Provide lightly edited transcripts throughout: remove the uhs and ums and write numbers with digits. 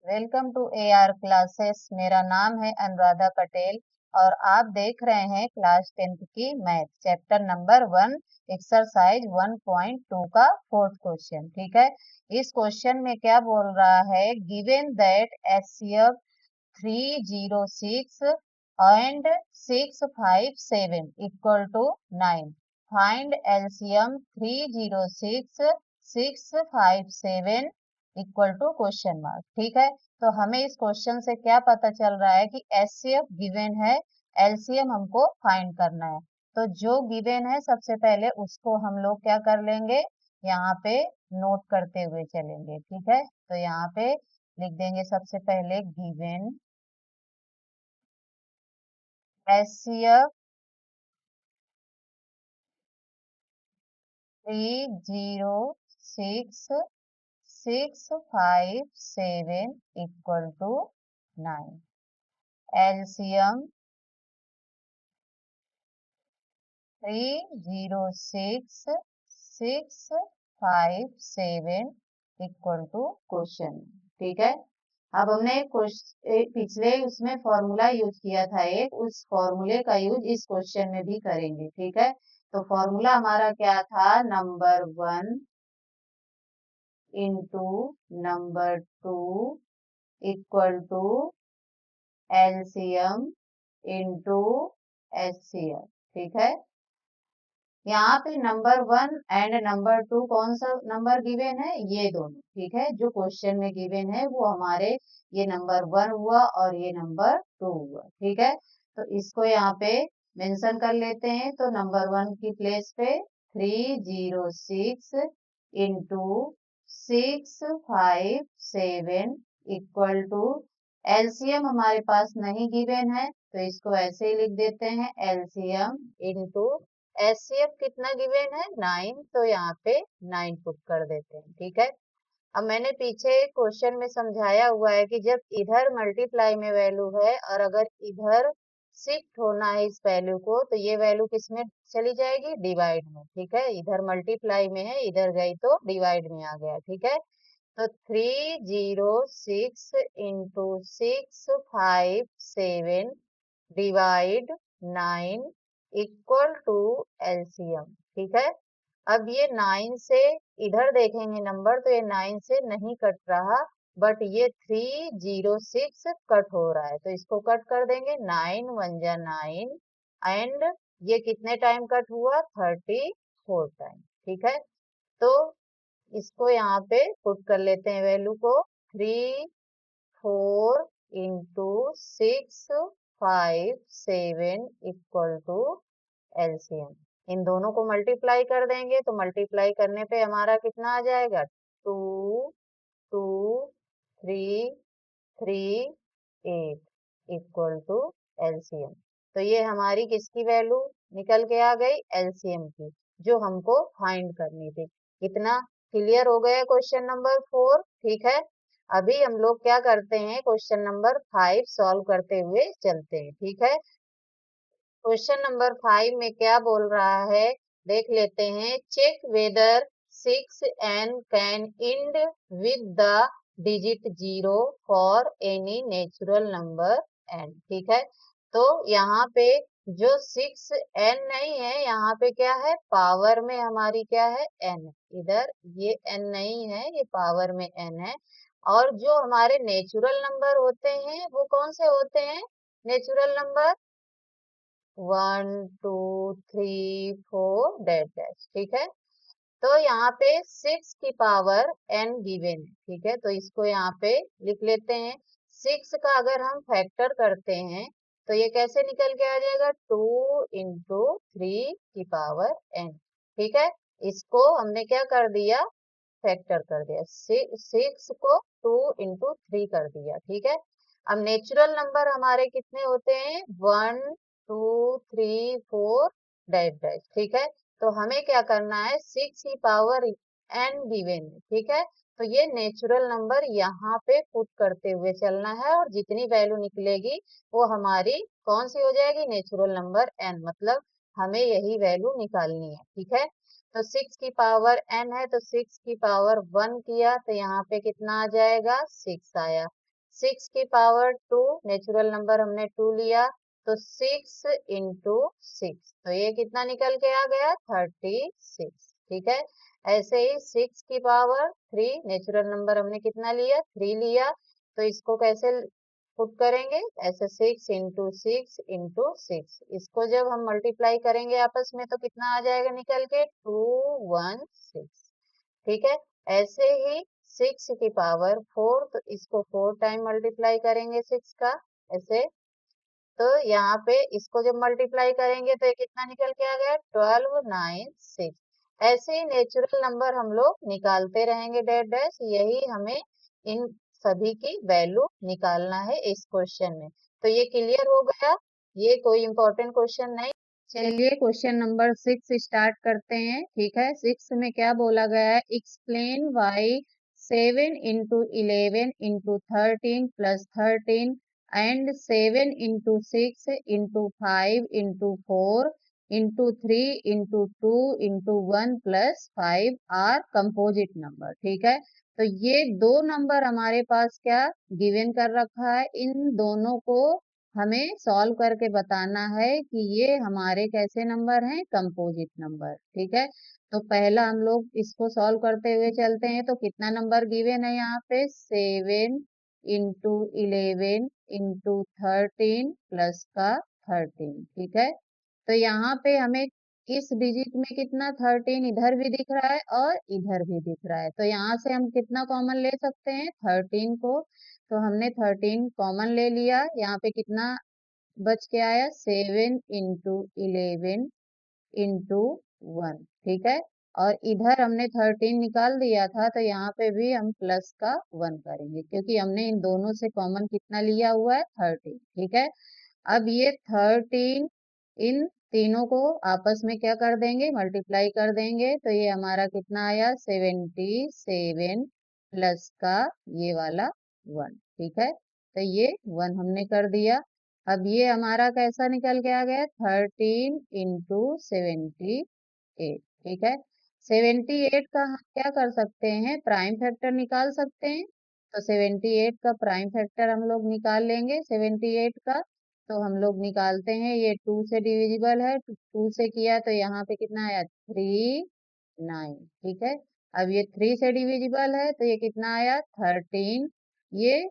Welcome to AR classes. मेरा नाम है अनुराधा पटेल और आप देख रहे हैं क्लास 10th की मैथ चैप्टर नंबर 1 एक्सरसाइज 1.2 का फोर्थ क्वेश्चन। ठीक है, इस क्वेश्चन में क्या बोल रहा है, given that HCF 306 and 657 equal to 9, find LCM 306 657 equal to question mark. ठीक है, तो हमें इस क्वेश्चन से क्या पता चल रहा है कि HCF गिवन है, LCM हमको फाइंड करना है। तो जो गिवन है सबसे पहले उसको हम लोग क्या कर लेंगे, यहाँ पे नोट करते हुए चलेंगे। ठीक है, तो यहाँ पे लिख देंगे सबसे पहले given HCF 306 657 equal to 9, LCM 306 657 equal to question. ठीक है, अब हमने पिछले उसमें फॉर्मूला यूज किया था एक, उस फॉर्मूले का यूज इस क्वेश्चन में भी करेंगे। ठीक है, तो फॉर्मूला हमारा क्या था, number 1 into number 2 equal to LCM into HCF। ठीक है, यहाँ पे नंबर 1 एंड नंबर 2 कौन सा नंबर गिवन है, ये दोनों। ठीक है, जो क्वेश्चन में गिवन है वो हमारे ये नंबर 1 हुआ और ये नंबर 2 हुआ। ठीक है, तो इसको यहाँ पे मेंशन कर लेते हैं। तो नंबर 1 की प्लेस पे 306 इंटू 657 इक्वल टू, LCM हमारे पास नहीं गिवन है तो इसको ऐसे ही लिख देते हैं, LCM इंटू HCF कितना गिवन है, 9, तो यहाँ पे 9 पुट कर देते हैं। ठीक है, अब मैंने पीछे क्वेश्चन में समझाया हुआ है कि जब इधर मल्टीप्लाई में वैल्यू है और अगर इधर शिफ्ट होना है इस वैल्यू को, तो ये वैल्यू किस में चली जाएगी, डिवाइड में। ठीक है, इधर मल्टीप्लाई में है, इधर गई तो डिवाइड में आ गया। ठीक है, तो 306 into 657 divide 9 equal to LCM। ठीक है, अब ये 9 से इधर देखेंगे नंबर तो ये 9 से नहीं कट रहा, बट ये 306 कट हो रहा है, तो इसको कट कर देंगे, 9 1 जा 9 एंड ये कितने टाइम कट हुआ, 34 टाइम। ठीक है, तो इसको यहाँ पे पुट कर लेते हैं वैल्यू को, 4 इंटू 657 इक्वल टू LCM। इन दोनों को मल्टीप्लाई कर देंगे तो मल्टीप्लाई करने पे हमारा कितना आ जाएगा, 2 2 3 3 8 इक्वल टू LCM। तो ये हमारी किसकी वैल्यू निकल के आ गई, LCM की, जो हमको फाइंड करनी थी। इतना क्लियर हो गया क्वेश्चन नंबर 4। ठीक है, अभी हम लोग क्या करते हैं, क्वेश्चन नंबर 5 सॉल्व करते हुए चलते हैं। ठीक है, क्वेश्चन नंबर 5 में क्या बोल रहा है, देख लेते हैं। Check whether 6n can end with the digit 0 for any natural number n। ठीक है, तो यहाँ पे जो 6n नहीं है, यहाँ पे क्या है, पावर में हमारी क्या है, n। इधर ये n नहीं है, ये पावर में n है। और जो हमारे नेचुरल नंबर होते हैं वो कौन से होते हैं, नेचुरल नंबर 1 2 3 4 डैश डैश। ठीक है, तो यहाँ पे 6 की पावर n गिवन है। ठीक है, तो इसको यहाँ पे लिख लेते हैं। 6 का अगर हम फैक्टर करते हैं तो ये कैसे निकल के आ जाएगा, 2 इंटू 3 की पावर n। ठीक है, इसको हमने क्या कर दिया, फैक्टर कर दिया, 6 को 2 इंटू 3 कर दिया। ठीक है, अब नेचुरल नंबर हमारे कितने होते हैं, 1 2 3 4 डैश डैश। ठीक है, तो हमें क्या करना है, 6 की पावर n गिवन है। ठीक है, तो ये नेचुरल नंबर यहाँ पे पुट करते हुए चलना है और जितनी वैल्यू निकलेगी वो हमारी कौन सी हो जाएगी, नेचुरल नंबर n, मतलब हमें यही वैल्यू निकालनी है। ठीक है, तो 6 की पावर n है तो 6 की पावर 1 किया तो यहाँ पे कितना आ जाएगा, 6 आया। 6 की पावर 2, नेचुरल नंबर हमने 2 लिया, तो 6 इंटू 6, तो ये कितना निकल के आ गया 36। ठीक है, ऐसे ही 6 की पावर 3, नेचुरल नंबर हमने कितना लिया 3 लिया, तो इसको कैसे पुट करेंगे, ऐसे 6 इंटू 6 इंटू 6, इसको जब हम मल्टीप्लाई करेंगे आपस में तो कितना आ जाएगा निकल के 216। ठीक है, ऐसे ही 6 की पावर 4, तो इसको 4 टाइम मल्टीप्लाई करेंगे 6 का, ऐसे, तो यहाँ पे इसको जब मल्टीप्लाई करेंगे तो ये कितना निकल के आ गया 1296। ऐसे ही नेचुरल नंबर हम लोग निकालते रहेंगे डैश डैश, यही हमें इन सभी की वैल्यू निकालना है इस क्वेश्चन में। तो ये क्लियर हो गया, ये कोई इंपॉर्टेंट क्वेश्चन नहीं। चलिए क्वेश्चन नंबर 6 स्टार्ट करते हैं। ठीक है, 6 में क्या बोला गया है, explain why 7 into 11 into 13 plus 13 and 7 into 6 into 5 into 4 into 3 into 2 into 1 plus 5 are composite number। ठीक है, तो ये दो नंबर हमारे पास क्या गिवन कर रखा है, इन दोनों को हमें सॉल्व करके बताना है कि ये हमारे कैसे नंबर हैं, कंपोजिट नंबर। ठीक है, तो पहला हम लोग इसको सॉल्व करते हुए चलते हैं। तो कितना नंबर गिवन है यहाँ पे 7 इंटू 11 इंटू 13 प्लस का 13। ठीक है, तो यहाँ पे हमें इस डिजिट में कितना 13 इधर भी दिख रहा है और इधर भी दिख रहा है, तो यहाँ से हम कितना कॉमन ले सकते हैं 13 को, तो हमने 13 कॉमन ले लिया। यहाँ पे कितना बच के आया 7 इंटू 11 इंटू 1। ठीक है, और इधर हमने 13 निकाल दिया था, तो यहाँ पे भी हम प्लस का 1 करेंगे क्योंकि हमने इन दोनों से कॉमन कितना लिया हुआ है 13। ठीक है, अब ये 13 इन तीनों को आपस में क्या कर देंगे, मल्टीप्लाई कर देंगे, तो ये हमारा कितना आया 77 प्लस का ये वाला 1। ठीक है, तो ये 1 हमने कर दिया। अब ये हमारा कैसा निकल के आ गया 13 इंटू 78। ठीक है, 78 का हम क्या कर सकते हैं, प्राइम फैक्टर निकाल सकते हैं, तो 78 का प्राइम फैक्टर हम लोग निकाल लेंगे 78 का, तो हम लोग निकालते हैं, ये 2 से डिविजिबल है, 2 से किया तो यहाँ पे कितना आया 39। ठीक है, अब ये 3 से डिविजिबल है तो ये कितना आया 13, ये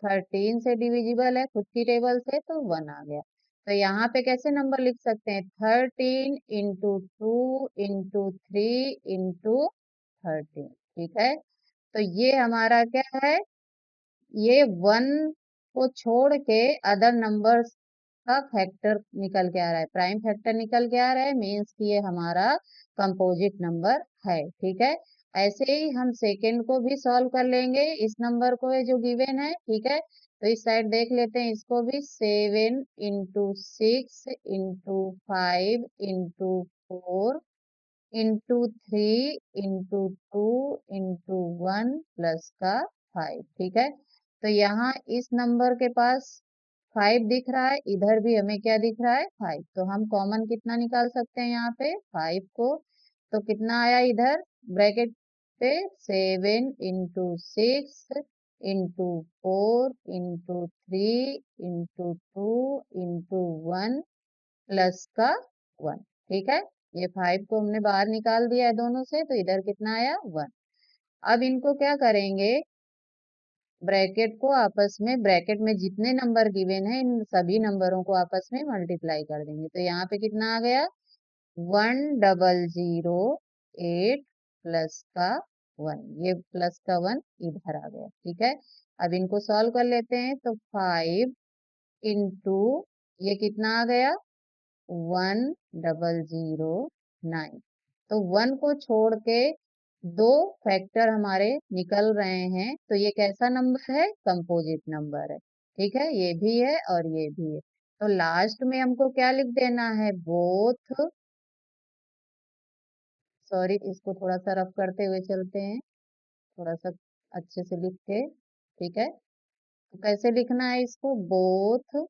13 से डिविजिबल है खुद की टेबल से तो 1 आ गया। तो यहाँ पे कैसे नंबर लिख सकते हैं 13 इंटू 2 इंटू 3 इंटू 13। ठीक है, तो ये हमारा क्या है, ये 1 को छोड़ के अदर नंबर्स का फैक्टर निकल के आ रहा है, प्राइम फैक्टर निकल के आ रहा है, मीन्स कि ये हमारा कंपोजिट नंबर है। ठीक है, ऐसे ही हम सेकेंड को भी सॉल्व कर लेंगे, इस नंबर को जो गिवन है। ठीक है, तो इस साइड देख लेते हैं इसको भी, 7 into 6 into 5 into 4 into 3 into 2 into 1 plus का 5। ठीक है, तो यहाँ इस नंबर के पास 5 दिख रहा है, इधर भी हमें क्या दिख रहा है 5, तो हम कॉमन कितना निकाल सकते हैं यहाँ पे 5 को, तो कितना आया इधर ब्रैकेट पे 7 into 6 into 4 into 3 into 2 into 1 plus का 1। ठीक है, ये 5 को हमने बाहर निकाल दिया है दोनों से, तो इधर कितना आया 1। अब इनको क्या करेंगे, ब्रैकेट को आपस में, ब्रैकेट में जितने नंबर गिवन है इन सभी नंबरों को आपस में मल्टीप्लाई कर देंगे, तो यहाँ पे कितना आ गया 1008 प्लस का 1, ये प्लस का 1 इधर आ गया। ठीक है, अब इनको सॉल्व कर लेते हैं, तो 5 इंटू ये कितना आ गया 1009, तो 1 को छोड़ के दो फैक्टर हमारे निकल रहे हैं, तो ये कैसा नंबर है, कंपोजिट नंबर है। ठीक है, ये भी है और ये भी है, तो लास्ट में हमको क्या लिख देना है, बोथ, सॉरी इसको थोड़ा सा रफ करते हुए चलते हैं, थोड़ा सा अच्छे से लिख के। ठीक है, तो कैसे लिखना है इसको, both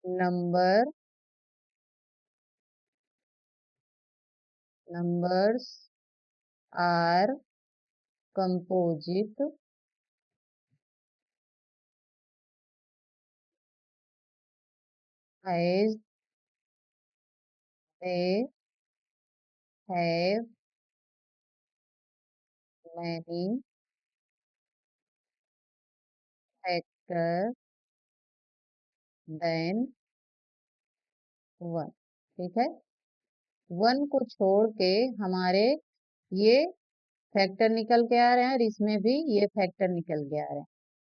number numbers are composite as they have many factors than one। ठीक है, वन को छोड़ के हमारे ये फैक्टर निकल के आ रहे हैं और इसमें भी ये फैक्टर निकल के आ रहे हैं।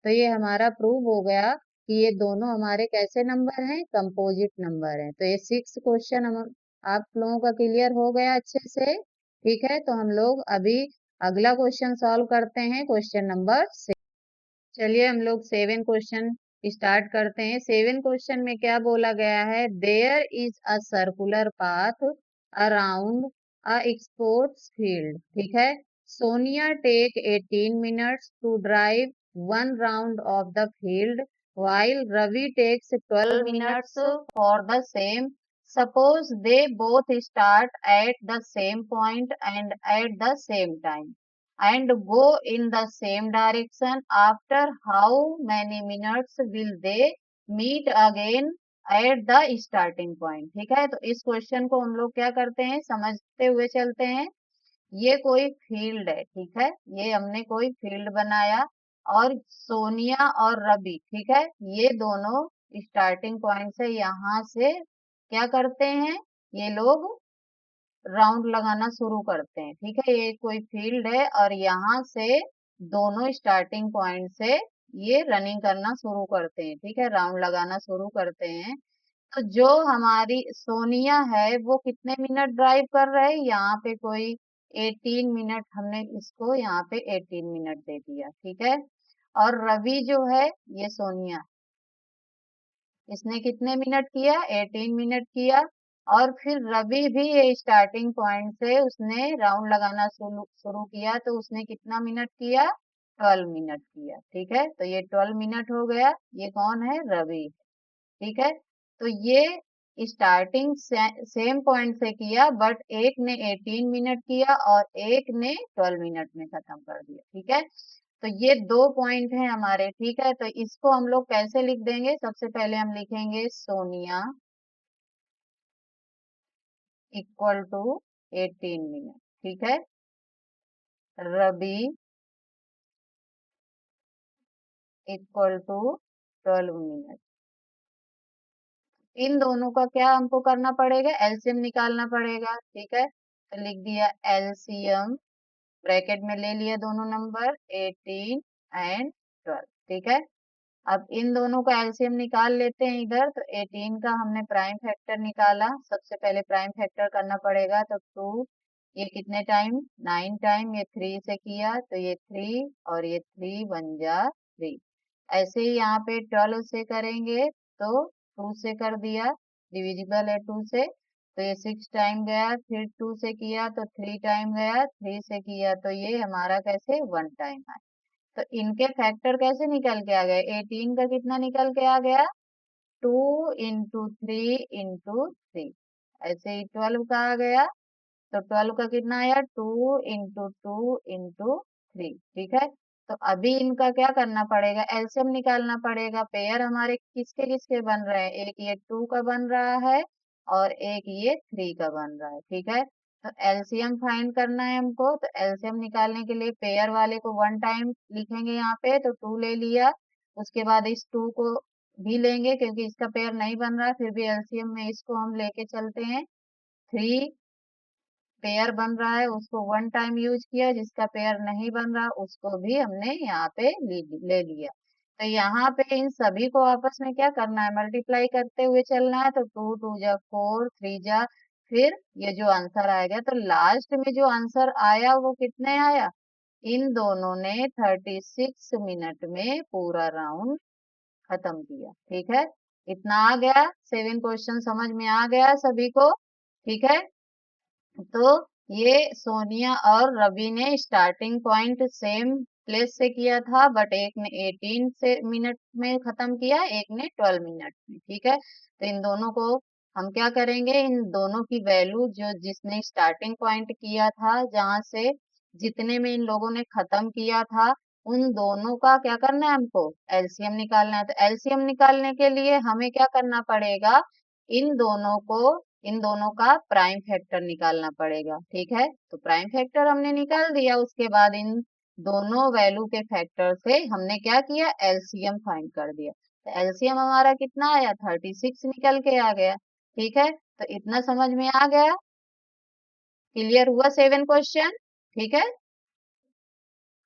तो ये हमारा प्रूव हो गया कि ये दोनों हमारे कैसे नंबर हैं, कंपोजिट नंबर हैं। तो ये 6 क्वेश्चन हम आप लोगों का क्लियर हो गया अच्छे से। ठीक है, तो हम लोग अभी अगला क्वेश्चन सॉल्व करते हैं, क्वेश्चन नंबर 6। चलिए हम लोग 7 क्वेश्चन स्टार्ट करते हैं। 7 क्वेश्चन में क्या बोला गया है, there is a circular path around a sports field. ठीक है, Sonia take 18 minutes to drive 1 round of the field while Ravi takes 12 minutes for the same. Suppose they both start at the same point and at the same time and go in the same direction. After how many minutes will they meet again at the starting point? ठीक है, तो इस question को हम लोग क्या करते हैं, समझते हुए चलते हैं। ये कोई फील्ड है, ठीक है, ये हमने कोई फील्ड बनाया और सोनिया और रवि, ठीक है, ये दोनों स्टार्टिंग पॉइंट से यहाँ से क्या करते हैं, ये लोग राउंड लगाना शुरू करते हैं। ठीक है, ये कोई फील्ड है और यहाँ से दोनों स्टार्टिंग पॉइंट से ये रनिंग करना शुरू करते हैं। ठीक है, राउंड लगाना शुरू करते हैं। तो जो हमारी सोनिया है वो कितने मिनट ड्राइव कर रहे हैं, यहाँ पे कोई 18 मिनट, हमने इसको यहाँ पे 18 मिनट दे दिया। ठीक है, और रवि जो है ये सोनिया, इसने कितने मिनट किया, 18 मिनट किया। और फिर रवि भी ये स्टार्टिंग पॉइंट से उसने राउंड लगाना शुरू किया, तो उसने कितना मिनट किया, 12 मिनट किया। ठीक है, तो ये 12 मिनट हो गया। ये कौन है, रवि। ठीक है, तो ये स्टार्टिंग सेम पॉइंट से किया, बट एक ने 18 मिनट किया और एक ने 12 मिनट में खत्म कर दिया। ठीक है, तो ये 2 पॉइंट हैं हमारे। ठीक है, तो इसको हम लोग कैसे लिख देंगे, सबसे पहले हम लिखेंगे सोनिया इक्वल टू 18 मिनट। ठीक है, रवि इक्वल टू 12 मिनट। इन दोनों का क्या हमको करना पड़ेगा, एलसीएम निकालना पड़ेगा। ठीक है, तो लिख दिया एलसीएम, ब्रैकेट में ले लिया दोनों नंबर 18 एंड 12। ठीक है, अब इन दोनों का एलसीएम निकाल लेते हैं इधर। तो 18 का हमने प्राइम फैक्टर निकाला, सबसे पहले प्राइम फैक्टर करना पड़ेगा। तो 2, ये कितने टाइम, 9 टाइम, ये 3 से किया तो ये 3 और ये 3 बन जा 3। ऐसे ही यहाँ पे 12 से करेंगे तो 2 से कर दिया, डिविजिबल है 2 से, तो ये 6 टाइम गया। फिर 2 से किया तो 3 टाइम गया, 3 से किया तो ये हमारा कैसे 1 टाइम आया। तो इनके फैक्टर कैसे निकल के आ गए, 18 का कितना निकल के आ गया, 2 इंटू 3 इंटू 3। ऐसे ही 12 का आ गया, तो 12 का कितना आया, 2 इंटू 2 इंटू 3। ठीक है, तो अभी इनका क्या करना पड़ेगा, एलसीएम निकालना पड़ेगा। पेयर हमारे किसके किसके बन रहे हैं, एक ये 2 का बन रहा है और एक ये 3 का बन रहा है। ठीक है, तो एलसीएम फाइंड करना है हमको। तो एलसीएम निकालने के लिए पेयर वाले को 1 टाइम लिखेंगे यहाँ पे, तो 2 ले लिया। उसके बाद इस 2 को भी लेंगे क्योंकि इसका पेयर नहीं बन रहा, फिर भी एलसीएम में इसको हम लेके चलते हैं। 3 पेयर बन रहा है उसको 1 टाइम यूज किया, जिसका पेयर नहीं बन रहा उसको भी हमने यहाँ पे ले लिया। तो यहाँ पे इन सभी को आपस में क्या करना है, मल्टीप्लाई करते हुए चलना है। तो 2 2 जा 4, 3 जा, फिर ये जो आंसर आएगा, तो लास्ट में जो आंसर आया वो कितने आया, इन दोनों ने 36 मिनट में पूरा राउंड खत्म किया। ठीक है, इतना आ गया, 7 क्वेश्चन समझ में आ गया सभी को। ठीक है, तो ये सोनिया और रवि ने स्टार्टिंग पॉइंट सेम प्लेस से किया था, बट एक ने 18 से मिनट में खत्म किया, एक ने 12 मिनट में। ठीक है, तो इन दोनों को हम क्या करेंगे, इन दोनों की वैल्यू जो जिसने स्टार्टिंग पॉइंट किया था जहां से जितने में इन लोगों ने खत्म किया था उन दोनों का क्या करना है, हमको एलसीएम निकालना है। तो एलसीएम निकालने के लिए हमें क्या करना पड़ेगा, इन दोनों को, इन दोनों का प्राइम फैक्टर निकालना पड़ेगा। ठीक है, तो प्राइम फैक्टर हमने निकाल दिया, उसके बाद इन दोनों वैल्यू के फैक्टर से हमने क्या किया, एलसीएम फाइंड कर दिया। तो एलसीएम हमारा कितना आया, 36 निकल के आ गया। ठीक है, तो इतना समझ में आ गया, क्लियर हुआ 7 क्वेश्चन। ठीक है,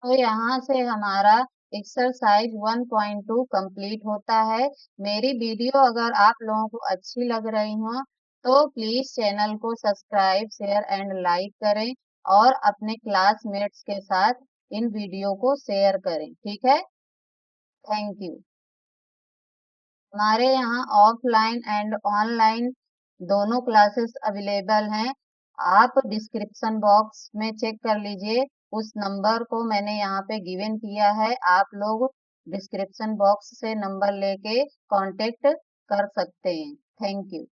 तो यहाँ से हमारा एक्सरसाइज 1.2 कंप्लीट होता है। मेरी वीडियो अगर आप लोगों को अच्छी लग रही हो तो प्लीज चैनल को सब्सक्राइब, शेयर एंड लाइक करें और अपने क्लासमेट्स के साथ इन वीडियो को शेयर करें। ठीक है, थैंक यू। हमारे यहाँ ऑफलाइन एंड ऑनलाइन दोनों क्लासेस अवेलेबल हैं। आप डिस्क्रिप्शन बॉक्स में चेक कर लीजिए, उस नंबर को मैंने यहाँ पे गिवन किया है, आप लोग डिस्क्रिप्शन बॉक्स से नंबर लेके कांटेक्ट कर सकते हैं। Thank you.